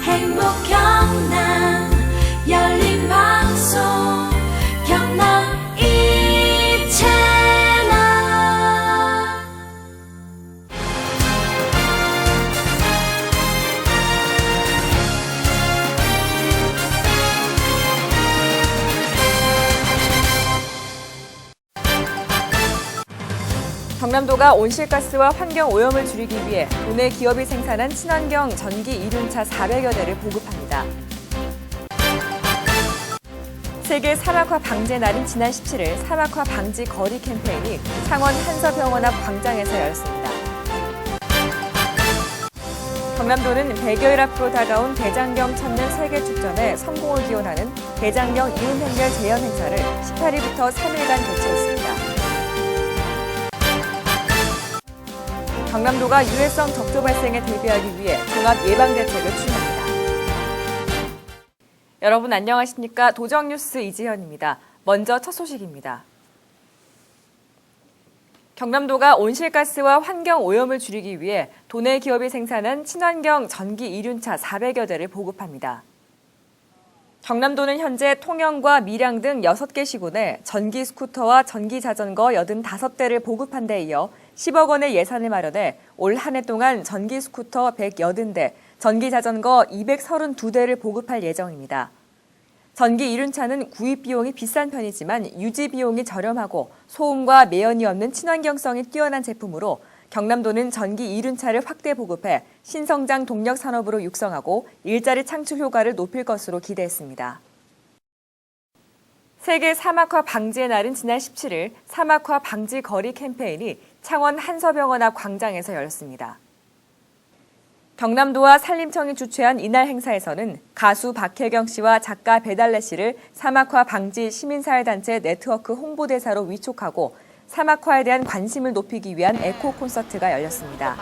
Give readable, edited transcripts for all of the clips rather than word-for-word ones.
행복 경남 열린 방송 경남 이 채널. 경남도가 온실가스와 환경오염을 줄이기 위해 도내 기업이 생산한 친환경 전기 이륜차 400여 대를 보급합니다. 세계 사막화 방제 날인 지난 17일 사막화 방지 거리 캠페인이 창원 한서병원 앞 광장에서 열렸습니다. 경남도는 100여일 앞으로 다가온 대장경 천년 세계축전에 성공을 기원하는 대장경 이윤행렬 재현 행사를 18일부터 3일간 개최했습니다. 경남도가 유해성 적조 발생에 대비하기 위해 종합 예방 대책을 추진합니다. 여러분 안녕하십니까? 도정뉴스 이지현입니다. 먼저 첫 소식입니다. 경남도가 온실가스와 환경 오염을 줄이기 위해 도내 기업이 생산한 친환경 전기 이륜차 400여 대를 보급합니다. 경남도는 현재 통영과 밀양 등 6개 시군에 전기 스쿠터와 전기 자전거 85대를 보급한 데 이어 10억 원의 예산을 마련해 올 한 해 동안 전기 스쿠터 180대, 전기 자전거 232대를 보급할 예정입니다. 전기 이륜차는 구입 비용이 비싼 편이지만 유지 비용이 저렴하고 소음과 매연이 없는 친환경성이 뛰어난 제품으로 경남도는 전기 이륜차를 확대 보급해 신성장 동력 산업으로 육성하고 일자리 창출 효과를 높일 것으로 기대했습니다. 세계 사막화 방지의 날인 지난 17일 사막화 방지 거리 캠페인이 창원 한서병원 앞 광장에서 열렸습니다. 경남도와 산림청이 주최한 이날 행사에서는 가수 박혜경 씨와 작가 배달래 씨를 사막화 방지 시민사회단체 네트워크 홍보대사로 위촉하고 사막화에 대한 관심을 높이기 위한 에코 콘서트가 열렸습니다.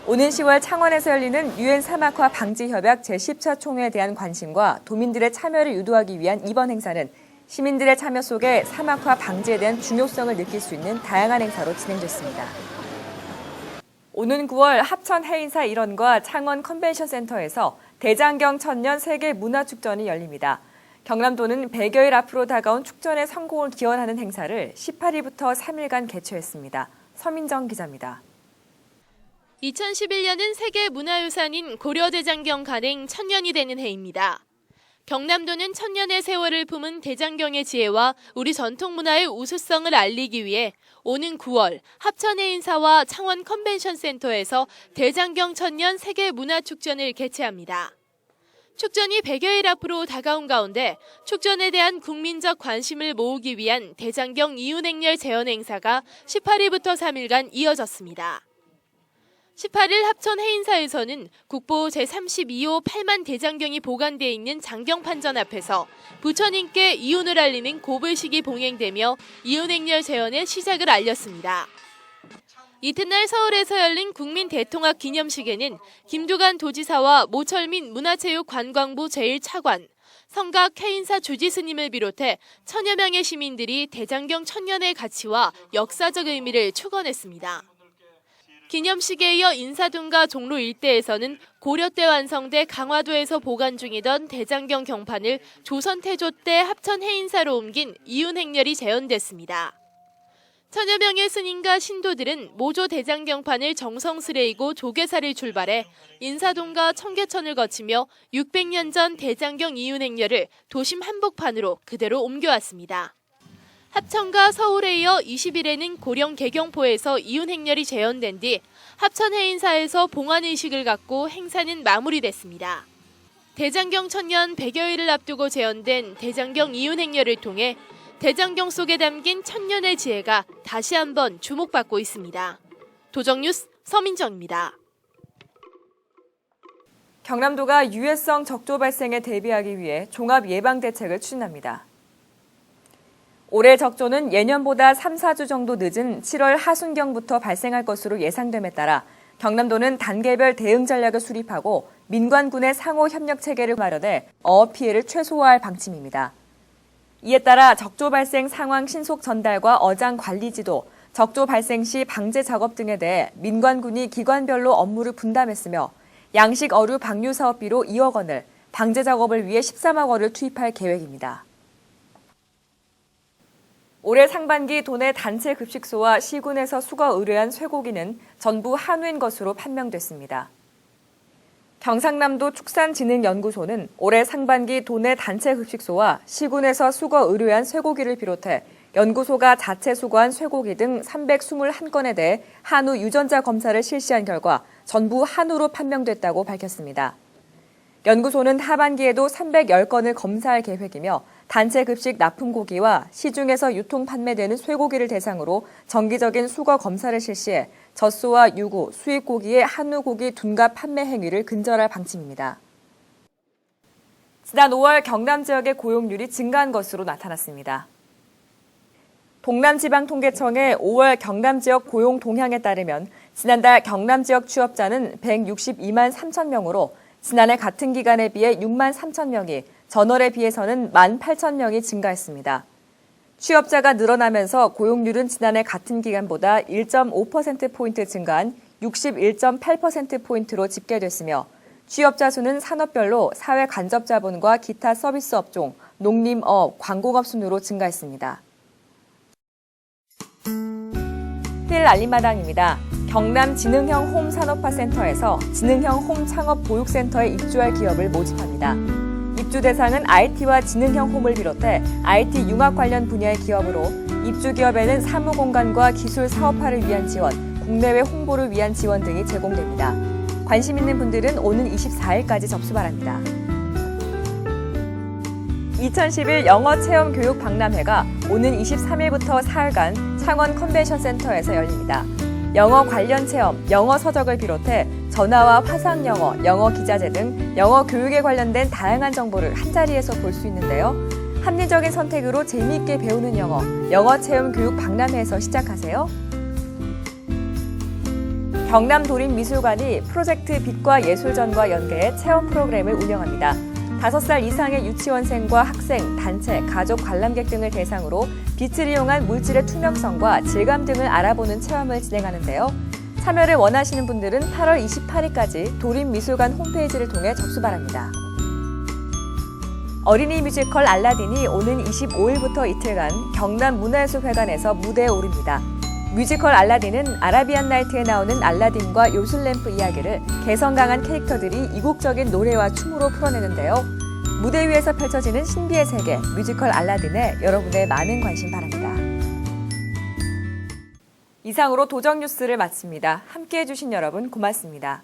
오는 10월 창원에서 열리는 유엔 사막화 방지 협약 제10차 총회에 대한 관심과 도민들의 참여를 유도하기 위한 이번 행사는 시민들의 참여 속에 사막화 방지에 대한 중요성을 느낄 수 있는 다양한 행사로 진행됐습니다. 오는 9월 합천 해인사 일원과 창원 컨벤션센터에서 대장경 천년 세계문화축전이 열립니다. 경남도는 100여일 앞으로 다가온 축전의 성공을 기원하는 행사를 18일부터 3일간 개최했습니다. 서민정 기자입니다. 2011년은 세계문화유산인 고려대장경 간행 1000년이 되는 해입니다. 경남도는 1000년의 세월을 품은 대장경의 지혜와 우리 전통문화의 우수성을 알리기 위해 오는 9월 합천해인사와 창원 컨벤션센터에서 대장경 천년 세계문화축전을 개최합니다. 축전이 100여일 앞으로 다가온 가운데 축전에 대한 국민적 관심을 모으기 위한 대장경 이윤행렬 재현 행사가 18일부터 3일간 이어졌습니다. 18일 합천 해인사에서는 국보 제32호 8만 대장경이 보관되어 있는 장경판전 앞에서 부처님께 이윤을 알리는 고불식이 봉행되며 이윤행렬 재현의 시작을 알렸습니다. 이튿날 서울에서 열린 국민 대통합 기념식에는 김두관 도지사와 모철민 문화체육관광부 제1차관, 성각 해인사 주지스님을 비롯해 천여 명의 시민들이 대장경 천년의 가치와 역사적 의미를 축원했습니다. 기념식에 이어 인사동과 종로 일대에서는 고려 때 완성돼 강화도에서 보관 중이던 대장경 경판을 조선 태조 때 합천 해인사로 옮긴 이윤행렬이 재현됐습니다. 천여 명의 스님과 신도들은 모조 대장경판을 정성스레이고 조계사를 출발해 인사동과 청계천을 거치며 600년 전 대장경 이윤행렬을 도심 한복판으로 그대로 옮겨왔습니다. 합천과 서울에 이어 20일에는 고령 개경포에서 이윤행렬이 재현된 뒤 합천해인사에서 봉안의식을 갖고 행사는 마무리됐습니다. 대장경 천년 100여일을 앞두고 재현된 대장경 이윤행렬을 통해 대장경 속에 담긴 천년의 지혜가 다시 한번 주목받고 있습니다. 도정뉴스 서민정입니다. 경남도가 유해성 적조 발생에 대비하기 위해 종합 예방 대책을 추진합니다. 올해 적조는 예년보다 3, 4주 정도 늦은 7월 하순경부터 발생할 것으로 예상됨에 따라 경남도는 단계별 대응 전략을 수립하고 민관군의 상호 협력 체계를 마련해 어업 피해를 최소화할 방침입니다. 이에 따라 적조 발생 상황 신속 전달과 어장 관리 지도, 적조 발생 시 방제 작업 등에 대해 민관군이 기관별로 업무를 분담했으며 양식 어류 방류 사업비로 2억 원을, 방제 작업을 위해 13억 원을 투입할 계획입니다. 올해 상반기 도내 단체 급식소와 시군에서 수거 의뢰한 쇠고기는 전부 한우인 것으로 판명됐습니다. 경상남도 축산진흥연구소는 올해 상반기 도내 단체 급식소와 시군에서 수거 의뢰한 쇠고기를 비롯해 연구소가 자체 수거한 쇠고기 등 321건에 대해 한우 유전자 검사를 실시한 결과 전부 한우로 판명됐다고 밝혔습니다. 연구소는 하반기에도 310건을 검사할 계획이며 단체 급식 납품고기와 시중에서 유통 판매되는 쇠고기를 대상으로 정기적인 수거 검사를 실시해 젖소와 유구, 수입고기의 한우고기 둔갑 판매 행위를 근절할 방침입니다. 지난 5월 경남 지역의 고용률이 증가한 것으로 나타났습니다. 동남지방통계청의 5월 경남 지역 고용 동향에 따르면 지난달 경남 지역 취업자는 162만 3천 명으로 지난해 같은 기간에 비해 6만 3천 명이, 전월에 비해서는 1만 8천 명이 증가했습니다. 취업자가 늘어나면서 고용률은 지난해 같은 기간보다 1.5%포인트 증가한 61.8%포인트로 집계됐으며 취업자 수는 산업별로 사회간접자본과 기타 서비스 업종, 농림업, 관공업 순으로 증가했습니다. 힐 알림마당입니다. 경남 지능형 홈 산업화센터에서 지능형 홈 창업 보육센터에 입주할 기업을 모집합니다. 입주 대상은 IT와 지능형 홈을 비롯해 IT 융합 관련 분야의 기업으로 입주 기업에는 사무공간과 기술 사업화를 위한 지원, 국내외 홍보를 위한 지원 등이 제공됩니다. 관심 있는 분들은 오는 24일까지 접수 바랍니다. 2011 영어 체험 교육 박람회가 오는 23일부터 사흘간 창원 컨벤션 센터에서 열립니다. 영어 관련 체험, 영어 서적을 비롯해 전화와 화상 영어, 영어 기자재 등 영어 교육에 관련된 다양한 정보를 한자리에서 볼 수 있는데요. 합리적인 선택으로 재미있게 배우는 영어, 영어 체험 교육 박람회에서 시작하세요. 경남도립미술관이 프로젝트 빛과 예술전과 연계해 체험 프로그램을 운영합니다. 5살 이상의 유치원생과 학생, 단체, 가족 관람객 등을 대상으로 빛을 이용한 물질의 투명성과 질감 등을 알아보는 체험을 진행하는데요. 참여를 원하시는 분들은 8월 28일까지 도립미술관 홈페이지를 통해 접수 바랍니다. 어린이 뮤지컬 알라딘이 오는 25일부터 이틀간 경남문화예술회관에서 무대에 오릅니다. 뮤지컬 알라딘은 아라비안 나이트에 나오는 알라딘과 요술램프 이야기를 개성 강한 캐릭터들이 이국적인 노래와 춤으로 풀어내는데요. 무대 위에서 펼쳐지는 신비의 세계, 뮤지컬 알라딘에 여러분의 많은 관심 바랍니다. 이상으로 도정 뉴스를 마칩니다. 함께해 주신 여러분 고맙습니다.